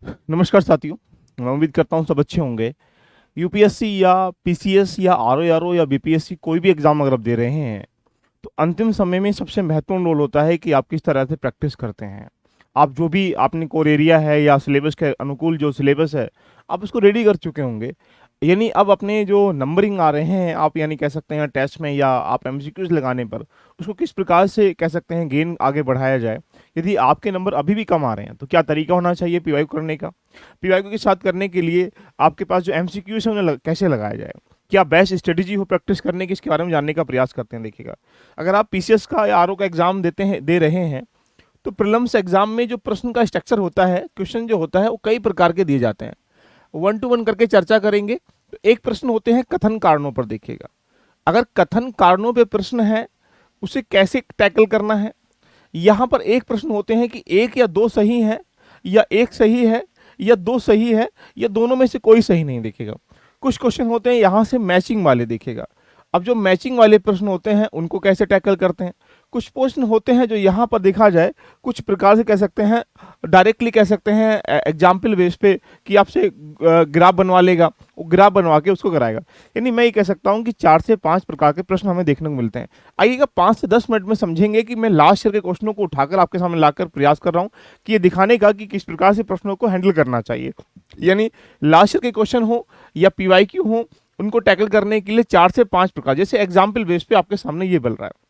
नमस्कार साथियों। मैं उम्मीद करता हूँ सब अच्छे होंगे। यूपीएससी या पीसीएस या आरओ या बीपीएससी कोई भी एग्जाम अगर आप दे रहे हैं तो अंतिम समय में सबसे महत्वपूर्ण रोल होता है कि आप किस तरह से प्रैक्टिस करते हैं। आप जो भी आपने कोर एरिया है या सिलेबस के अनुकूल जो सिलेबस है आप उसको रेडी कर चुके होंगे। यानी अब अपने जो नंबरिंग आ रहे हैं आप यानी कह सकते हैं टेस्ट में या आप एमसीक्यूज लगाने पर उसको किस प्रकार से कह सकते हैं गेन आगे बढ़ाया जाए। यदि आपके नंबर अभी भी कम आ रहे हैं तो क्या तरीका होना चाहिए पीवाईक्यू करने का। पीवाईक्यू के साथ करने के लिए आपके पास जो एमसीक्यूज है उन्हें कैसे लगाया जाए, क्या बेस्ट स्ट्रेटेजी हो प्रैक्टिस करने की, इसके बारे में जानने का प्रयास करते हैं। देखिएगा, अगर आप पीसीएस का या आरओ का एग्जाम दे रहे हैं तो प्रीलिम्स एग्जाम में जो प्रश्न का स्ट्रक्चर होता है, क्वेश्चन जो होता है वो कई प्रकार के दिए जाते हैं। 1 to 1 करके चर्चा करेंगे। तो एक प्रश्न होते हैं कथन कारणों पर। देखिएगा, अगर कथन कारणों पे प्रश्न है उसे कैसे टैकल करना है। यहाँ पर एक प्रश्न होते हैं कि एक या दो सही है, या एक सही है या दो सही है, या दोनों में से कोई सही नहीं। देखिएगा, कुछ क्वेश्चन होते हैं यहाँ से मैचिंग वाले। देखिएगा, अब जो मैचिंग वाले प्रश्न होते हैं उनको कैसे टैकल करते हैं। कुछ प्रश्न होते हैं जो यहाँ पर देखा जाए कुछ प्रकार से कह सकते हैं डायरेक्टली कह सकते हैं एग्जाम्पल बेस पे कि आपसे ग्राफ बनवा लेगा, वो ग्राफ बनवा के उसको कराएगा। यानी मैं ये कह सकता हूँ कि 4 से 5 प्रकार के प्रश्न हमें देखने को मिलते हैं। आइएगा 5 से 10 मिनट में समझेंगे कि मैं लास्ट ईयर के क्वेश्चनों को उठाकर आपके सामने लाकर प्रयास कर रहा हूँ कि ये दिखाने का कि किस प्रकार से प्रश्नों को हैंडल करना चाहिए। यानी लास्ट ईयर के क्वेश्चन हो या पीवाईक्यू हो, उनको टैकल करने के लिए 4 से 5 प्रकार, जैसे एग्जाम्पल बेस पे आपके सामने ये बन रहा है।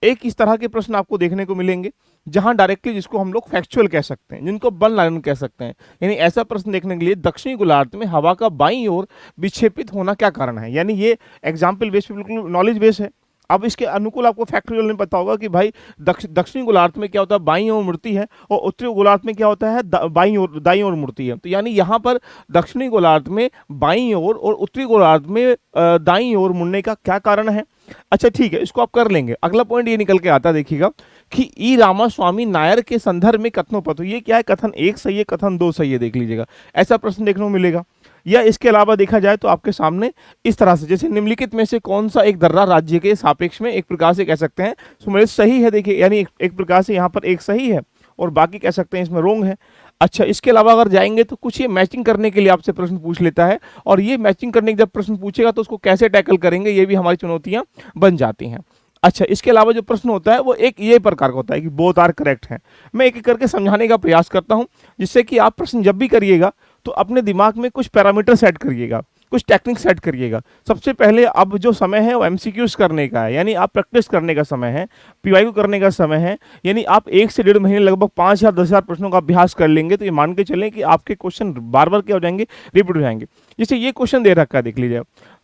एक इस तरह के प्रश्न आपको देखने को मिलेंगे जहां डायरेक्टली, जिसको हम लोग फैक्चुअल कह सकते हैं, जिनको वन लाइन कह सकते हैं। यानी ऐसा प्रश्न देखने के लिए दक्षिणी गोलार्ध में हवा का बाईं ओर विक्षेपित होना क्या कारण है। यानी ये एग्जाम्पल बेस पे बिल्कुल नॉलेज बेस है। अब इसके अनुकूल आपको फैक्टोरियल में पता होगा कि भाई दक्षिणी गोलार्ध में क्या होता है, बाईं ओर मुड़ती है, और उत्तरी गोलार्ध में क्या होता है, बाईं ओर दाईं ओर मुड़ती है। तो यानी यहाँ पर दक्षिणी गोलार्ध में बाईं ओर और उत्तरी गोलार्ध में दाईं ओर मुड़ने का क्या कारण है। अच्छा ठीक है, इसको आप कर लेंगे। अगला पॉइंट ये निकल के आता है, देखिएगा कि ई रामास्वामी नायर के संदर्भ में कथनोपत। ये क्या है, कथन एक सही है, कथन दो सही है। देख लीजिएगा, ऐसा प्रश्न देखने को मिलेगा। या इसके अलावा देखा जाए तो आपके सामने इस तरह से, जैसे निम्नलिखित में से कौन सा एक दर्रा राज्य के सापेक्ष में एक प्रकार से कह सकते हैं सुमेलित सही है। देखिए, यानी एक प्रकार से यहाँ पर एक सही है और बाकी कह सकते हैं इसमें रोंग है। अच्छा, इसके अलावा अगर जाएंगे तो कुछ ये मैचिंग करने के लिए आपसे प्रश्न पूछ लेता है, और ये मैचिंग करने के जब प्रश्न पूछेगा तो उसको कैसे टैकल करेंगे, ये भी हमारी चुनौतियां बन जाती हैं। अच्छा, इसके अलावा जो प्रश्न होता है वो एक ये प्रकार का होता है कि बोथ आर करेक्ट है। मैं एक एक करके समझाने का प्रयास करता हूं, जिससे कि आप प्रश्न जब भी करिएगा तो अपने दिमाग में कुछ पैरामीटर सेट करिएगा, कुछ टेक्निक सेट करिएगा। सबसे पहले अब जो समय है वो एमसीक्यूज करने का है, यानी आप प्रैक्टिस करने का समय है, पीवाईक्यू करने का समय है। यानी आप 1 से 1.5 महीने लगभग 5 या 10,000 प्रश्नों का अभ्यास कर लेंगे तो ये मान के चलें कि आपके क्वेश्चन बार बार क्या हो जाएंगे, रिपीट हो जाएंगे। जैसे ये क्वेश्चन दे रखा है, देख लीजिए,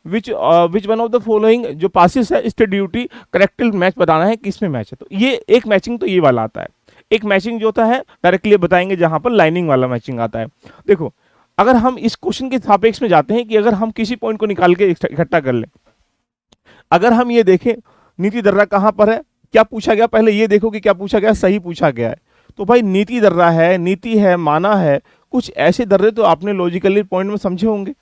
which one of the following जो पासिस है स्टेट ड्यूटी करेक्टिव मैच बताना है, किस में मैच है। तो ये एक मैचिंग तो ये वाला आता है। एक मैचिंग जो होता है डायरेक्टली बताएंगे जहां पर लाइनिंग वाला मैचिंग आता है। देखो, अगर हम इस क्वेश्चन के सापेक्ष में जाते हैं कि अगर हम किसी पॉइंट को निकाल के इकट्ठा कर लें, अगर हम ये देखें नीति दर्रा कहां पर है, क्या पूछा गया, पहले ये देखो कि क्या पूछा गया, सही पूछा गया है। तो भाई नीति दर्रा है, नीति है, माना है, कुछ ऐसे दर्रे तो आपने लॉजिकली पॉइंट में समझे होंगे।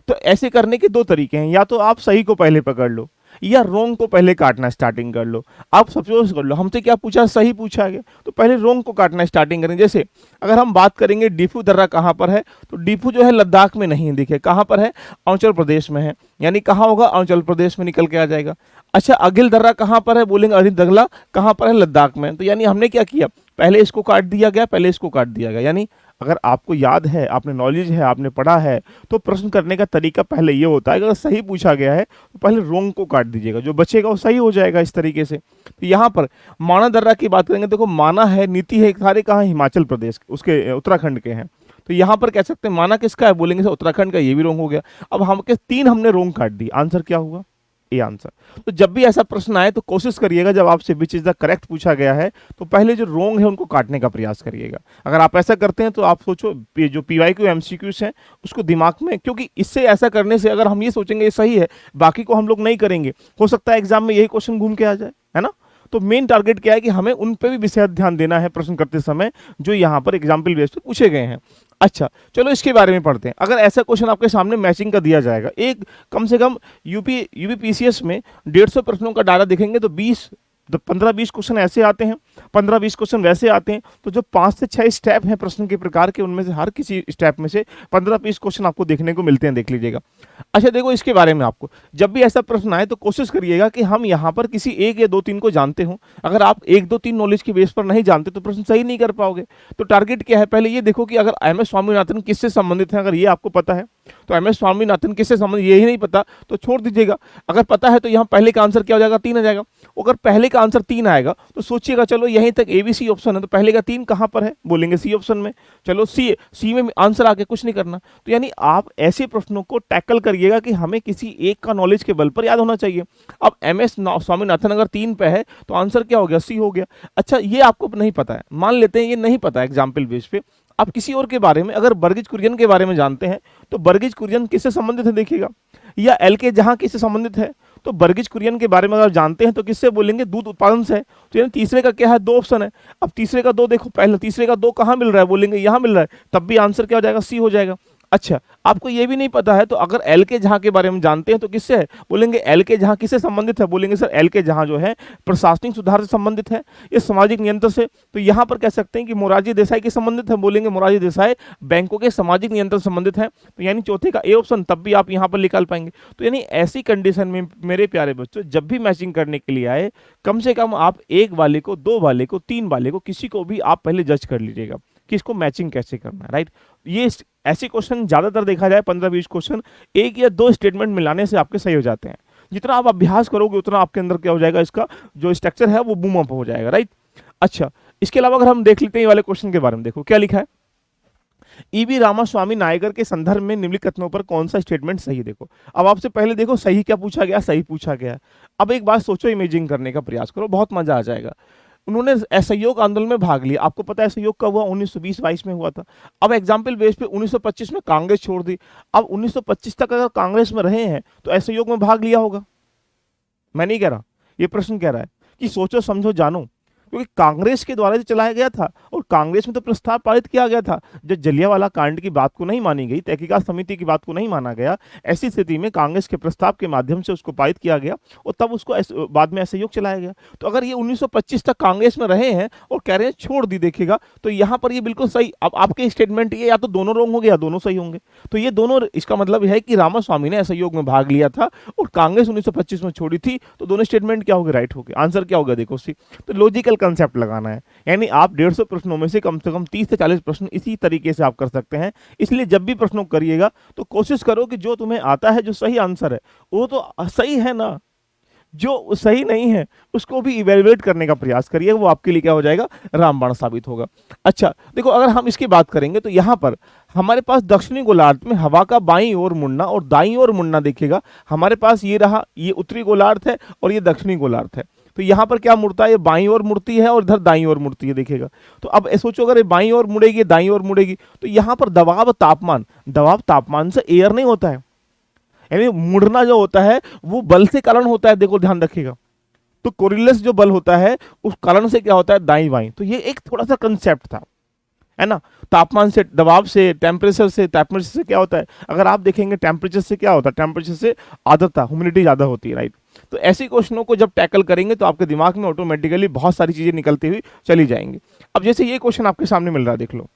तो ऐसे करने के दो तरीके हैं, या तो आप सही को पहले पकड़ लो या रोंग को पहले काटना स्टार्टिंग कर लो। आप सपोज कर लो हमसे क्या पूछा, सही पूछा गया, तो पहले रोंग को काटना स्टार्टिंग करें। जैसे अगर हम बात करेंगे डीफू दर्रा कहाँ पर है, तो डीफू जो है लद्दाख में नहीं है। देखिए कहाँ पर है, अरुणाचल प्रदेश में है। यानी कहाँ होगा, अरुणाचल प्रदेश में निकल के आ जाएगा। अच्छा, अगिल दर्रा कहाँ पर है, बोलेंगे अरिल दगला कहाँ पर है, लद्दाख में। तो यानी हमने क्या किया, पहले इसको काट दिया गया, पहले इसको काट दिया गया। यानी अगर आपको याद है, आपने नॉलेज है, आपने पढ़ा है, तो प्रश्न करने का तरीका पहले ये होता है, अगर सही पूछा गया है तो पहले रोंग को काट दीजिएगा, जो बचेगा वो सही हो जाएगा इस तरीके से। तो यहाँ पर माना दर्रा की बात करेंगे, देखो माना है, नीति है, सारे कहाँ, हिमाचल प्रदेश उसके उत्तराखंड के हैं। तो यहाँ पर कह सकते हैं माना किसका है, बोलेंगे उत्तराखंड का, ये भी रोंग हो गया। अब हम के 3 हमने रोंग काट दी, आंसर क्या हुआ, ए आंसर। तो जब भी ऐसा प्रश्न आए तो कोशिश करिएगा, जब आपसे विच इज द करेक्ट पूछा गया है तो पहले जो रोंग है उनको काटने का प्रयास करिएगा। अगर आप ऐसा करते हैं तो आप सोचो जो पीवाईक्यू एमसीक्यूज हैं उसको दिमाग में, क्योंकि इससे ऐसा करने से अगर हम ये सोचेंगे ये सही है, बाकी को हम लोग नहीं करेंगे, हो सकता है एग्जाम में यही क्वेश्चन घूम के आ जाए, है ना। तो मेन टारगेट क्या है कि हमें उन पे भी विशेष ध्यान देना है प्रश्न करते समय जो यहाँ पर एग्जाम्पल बेस पे पूछे गए हैं। अच्छा चलो इसके बारे में पढ़ते हैं। अगर ऐसा क्वेश्चन आपके सामने मैचिंग का दिया जाएगा, एक कम से कम यूपीपीसीएस में 150 प्रश्नों का डाटा देखेंगे तो 15-20 क्वेश्चन ऐसे आते हैं 15-20 क्वेश्चन वैसे आते हैं। तो जो 5 से 6 स्टेप हैं प्रश्न के प्रकार के, उनमें से हर किसी स्टेप में से 15-20 क्वेश्चन आपको देखने को मिलते हैं, देख लीजिएगा। अच्छा देखो, इसके बारे में आपको जब भी ऐसा प्रश्न आए तो कोशिश करिएगा कि हम यहाँ पर किसी एक या दो तीन को जानते हो। अगर आप 1-2-3 नॉलेज के बेस पर नहीं जानते तो प्रश्न सही नहीं कर पाओगे। तो टारगेट क्या है, पहले ये देखो कि अगर एम एस स्वामीनाथन किससे संबंधित है, अगर ये आपको पता है तो एम एस स्वामीनाथन किससे संबंधित, यही नहीं पता तो छोड़ दीजिएगा। अगर पता है तो यहाँ पहले का आंसर क्या हो जाएगा, 3 आ जाएगा। अगर पहले का आंसर 3 आएगा तो सोचिएगा चलो यहीं तक ABC ऑप्शन है, तो पहले का 3 कहाँ पर है, बोलेंगे C ऑप्शन में। चलो सी में आंसर आके कुछ नहीं करना। तो यानी आप ऐसे प्रश्नों को टैकल करिएगा कि हमें किसी एक का नॉलेज के बल पर याद होना चाहिए। अब एम एस स्वामीनाथन अगर 3 पे है तो आंसर क्या हो गया, C हो गया। अच्छा ये आपको नहीं पता है, मान लेते हैं ये नहीं पता है एग्जाम्पल बेस पे, आप किसी और के बारे में, अगर बर्गिज कुरियन के बारे में जानते हैं तो बर्गिज कुरियन किससे संबंधित है देखिएगा, या LK जहां किससे संबंधित है, तो बर्गिज कुरियन के बारे में अगर जानते हैं तो किससे बोलेंगे, दूध उत्पादन से है। तो यानी तीसरे का क्या है, 2 ऑप्शन है। अब तीसरे का 2 देखो, पहले तीसरे का 2 कहाँ मिल रहा है, बोलेंगे यहाँ मिल रहा है, तब भी आंसर क्या हो जाएगा, C हो जाएगा। अच्छा आपको ये भी नहीं पता है तो अगर LK जहां के बारे में जानते हैं तो किससे है, बोलेंगे LK जहां किससे संबंधित है, बोलेंगे सर LK जहां जो है प्रशासनिक सुधार से संबंधित है, ये सामाजिक नियंत्रण से। तो यहां पर कह सकते हैं कि मोरारजी देसाई के संबंधित है, बोलेंगे मोरारजी देसाई बैंकों के सामाजिक नियंत्रण संबंधित है। तो यानी चौथे का A ऑप्शन, तब भी आप यहां पर निकाल पाएंगे। तो यानी ऐसी कंडीशन में मेरे प्यारे बच्चों, जब भी मैचिंग करने के लिए आए, कम से कम आप 1 वाले को, 2 वाले को, 3 वाले को, किसी को भी आप पहले जज कर लीजिएगा कि इसको मैचिंग कैसे करना है, राइट। ये ऐसे क्वेश्चन ज्यादातर देखा जाए 15-20 क्वेश्चन 1 या 2 स्टेटमेंट मिलाने से आपके सही हो जाते हैं। जितना आप अभ्यास करोगे उतना आपके अंदर क्या हो जाएगा, इसका जो स्ट्रक्चर है वो बूम अप हो जाएगा, राइट। अच्छा इसके अलावा अगर हम देख लेते हैं ये वाले क्वेश्चन के बारे में, देखो क्या लिखा है, EV रामास्वामी नायकर के संदर्भ में निम्नलिखित कथनों पर कौन सा स्टेटमेंट सही है। देखो अब आपसे पहले देखो सही क्या पूछा गया, सही पूछा गया। अब एक बात सोचो, इमेजिंग करने का प्रयास करो, बहुत मजा आ जाएगा। उन्होंने असहयोग आंदोलन में भाग लिया, आपको पता है असहयोग कब हुआ, 1920-22 में हुआ था। अब एग्जाम्पल बेस पे 1925 में कांग्रेस छोड़ दी। अब 1925 तक अगर कांग्रेस में रहे हैं तो असहयोग में भाग लिया होगा, मैं नहीं कह रहा, ये प्रश्न कह रहा है कि सोचो समझो जानो, क्योंकि कांग्रेस के द्वारा जो चलाया गया था और कांग्रेस में तो प्रस्ताव पारित किया गया था। जब जलियांवाला कांड की बात को नहीं मानी गई, तहकीकात समिति की बात को नहीं माना गया, ऐसी स्थिति में कांग्रेस के प्रस्ताव के माध्यम से उसको पारित किया गया और तब उसको बाद में असहयोग चलाया गया। तो अगर ये 1925 तक कांग्रेस में रहे हैं और कह रहे हैं छोड़ दी, देखिएगा तो यहाँ पर ये बिल्कुल सही। अब आपके स्टेटमेंट ये या तो दोनों रॉन्ग हो गया, दोनों सही होंगे। तो ये दोनों, इसका मतलब यह है कि रामास्वामी ने असहयोग में भाग लिया था और कांग्रेस 1925 में छोड़ी थी, तो दोनों स्टेटमेंट क्या हो गए, राइट हो गए। आंसर क्या होगा देखो सी, तो लॉजिकल कंसेप्ट लगाना है। यानी आप 150 प्रश्नों में से कम 30 से 40 प्रश्न इसी तरीके से आप कर सकते हैं। इसलिए जब भी प्रश्नों करिएगा तो कोशिश करो कि जो तुम्हें आता है, जो सही आंसर है वो तो सही है ना, जो सही नहीं है उसको भी इवेलुएट करने का प्रयास करिए, वो आपके लिए क्या हो जाएगा, रामबाण साबित होगा। अच्छा देखो अगर हम इसकी बात करेंगे तो यहाँ पर हमारे पास दक्षिणी गोलार्ध में हवा का बाईं ओर मुड़ना और दाईं ओर मुड़ना, देखिएगा हमारे पास ये रहा, ये उत्तरी गोलार्ध है और ये दक्षिणी गोलार्ध है। तो यहाँ पर क्या मुड़ता है, ये बाईं ओर मुड़ती है और इधर दाईं ओर मुड़ती है, देखिएगा। तो अब सोचो अगर ये बाईं ओर मुड़ेगी, दाईं ओर मुड़ेगी, तो यहाँ पर दबाव तापमान से एयर नहीं होता है, यानी मुड़ना जो होता है वो बल से कारण होता है, देखो ध्यान रखिएगा। तो कोरिलेस जो बल होता है उस कारण से क्या होता है, दाईं बाईं। तो ये एक थोड़ा सा कंसेप्ट था, है ना। तापमान से, दबाव से, टेम्परेचर से क्या होता है, अगर आप देखेंगे टेम्परेचर से क्या होता है, टेम्परेचर से आर्द्रता, ह्यूमिडिटी ज्यादा होती है, राइट। तो ऐसे क्वेश्चनों को जब टैकल करेंगे तो आपके दिमाग में ऑटोमेटिकली बहुत सारी चीजें निकलती हुई चली जाएंगी। अब जैसे ये क्वेश्चन आपके सामने मिल रहा है, देख लो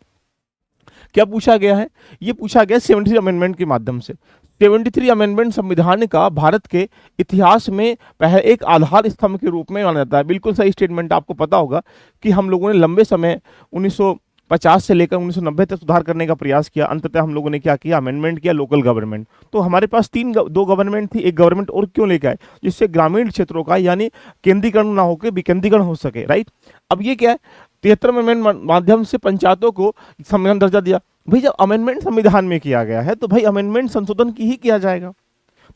क्या पूछा गया है। ये पूछा गया 73 अमेंडमेंट के माध्यम से। 73 अमेंडमेंट संविधान का भारत के इतिहास में एक आधार स्तंभ के रूप में माना जाता है। बिल्कुल सही स्टेटमेंट, आपको पता होगा कि हम लोगों ने लंबे समय 1950 से लेकर 1990 तक सुधार करने का प्रयास किया। अंततः हम लोगों ने क्या किया, अमेंडमेंट किया, लोकल गवर्नमेंट। तो हमारे पास दो गवर्नमेंट थी, एक गवर्नमेंट और क्यों लेकर आए, जिससे ग्रामीण क्षेत्रों का यानी केंद्रीकरण ना होकर विकेंद्रीकरण हो सके, राइट। अब ये क्या है, 73 अमेंडमेंट माध्यम से पंचायतों को संविधान दर्जा दिया। भाई जब अमेंडमेंट संविधान में किया गया है तो भाई अमेंडमेंट संशोधन की ही किया जाएगा।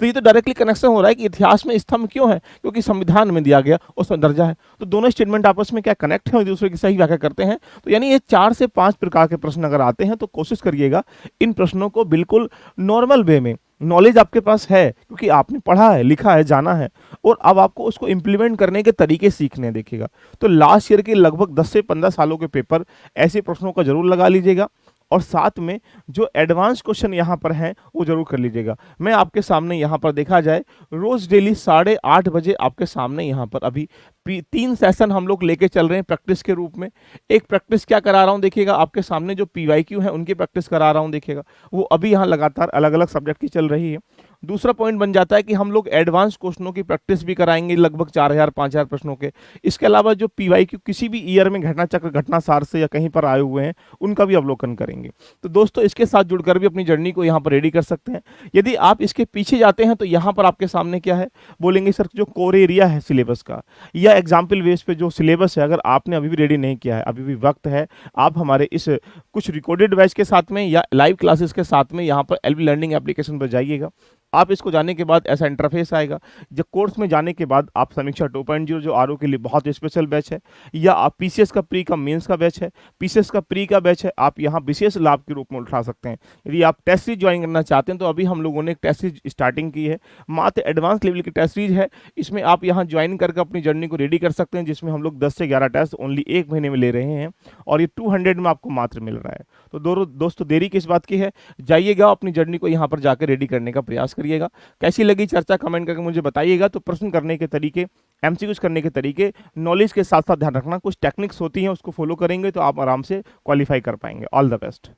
तो ये तो डायरेक्टली कनेक्शन हो रहा है कि इतिहास में स्तंभ क्यों है, क्योंकि संविधान में दिया गया उसमें दर्जा है। तो दोनों स्टेटमेंट आपस में क्या कनेक्ट है, एक दूसरे की सही व्याख्या करते हैं। तो यानी ये 4 से 5 प्रकार के प्रश्न अगर आते हैं तो कोशिश करिएगा इन प्रश्नों को बिल्कुल नॉर्मल वे में, नॉलेज आपके पास है क्योंकि आपने पढ़ा है, लिखा है, जाना है, और अब आपको उसको इंप्लीमेंट करने के तरीके सीखने, देखिएगा। तो लास्ट ईयर के लगभग 10 से 15 सालों के पेपर ऐसे प्रश्नों का जरूर लगा लीजिएगा और साथ में जो एडवांस क्वेश्चन यहाँ पर हैं वो जरूर कर लीजिएगा। मैं आपके सामने यहाँ पर देखा जाए रोज डेली 8:30 बजे आपके सामने यहाँ पर अभी 3 सेशन हम लोग लेके चल रहे हैं प्रैक्टिस के रूप में। एक प्रैक्टिस क्या करा रहा हूँ देखिएगा, आपके सामने जो पीवाईक्यू है उनकी प्रैक्टिस करा रहा हूँ देखिएगा, वो अभी यहाँ लगातार अलग अलग सब्जेक्ट की चल रही है। दूसरा पॉइंट बन जाता है कि हम लोग एडवांस क्वेश्चनों की प्रैक्टिस भी कराएंगे लगभग 4000-5000 प्रश्नों के। इसके अलावा जो पीवाईक्यू किसी भी ईयर में घटना चक्र घटना सार से या कहीं पर आए हुए हैं उनका भी अवलोकन करेंगे। तो दोस्तों इसके साथ जुड़कर भी अपनी जर्नी को यहाँ पर रेडी कर सकते हैं। यदि आप इसके पीछे जाते हैं तो यहाँ पर आपके सामने क्या है, बोलेंगे सर जो कोर एरिया है सिलेबस का या एग्जाम्पल बेस पे जो सिलेबस है, अगर आपने अभी भी रेडी नहीं किया है, अभी भी वक्त है, आप हमारे इस कुछ रिकॉर्डेड बैच के साथ में या लाइव क्लासेस के साथ में यहाँ पर एलबी लर्निंग एप्लीकेशन पर जाइएगा। आप इसको जाने के बाद ऐसा इंटरफेस आएगा। जब कोर्स में जाने के बाद आप समीक्षा 2.0 जो आरओ के लिए बहुत स्पेशल बैच है, या आप पीसीएस का प्री का मेंस का बैच है, पीसीएस का प्री का बैच है, आप यहाँ विशेष लाभ के रूप में उठा सकते हैं। यदि आप टेस्ट सीरीज ज्वाइन करना चाहते हैं तो अभी हम लोगों ने एक टेस्ट सीरीज स्टार्टिंग की है, मात्र एडवांस लेवल की टेस्ट सीरीज है। इसमें आप यहाँ ज्वाइन करके अपनी जर्नी को रेडी कर सकते हैं, जिसमें हम लोग 10 से 11 टेस्ट ओनली 1 महीने में ले रहे हैं और ये 200 में आपको मात्र मिल रहा है। तो दोस्तों देरी किस बात की है, जाइएगा अपनी जर्नी को यहाँ पर जाकर रेडी करने का प्रयास करिएगा। कैसी लगी चर्चा कमेंट करके मुझे बताइएगा। तो प्रश्न करने के तरीके, एमसीक्यूज करने के तरीके, नॉलेज के साथ साथ ध्यान रखना कुछ टेक्निक्स होती हैं उसको फॉलो करेंगे तो आप आराम से क्वालिफाई कर पाएंगे। All the best.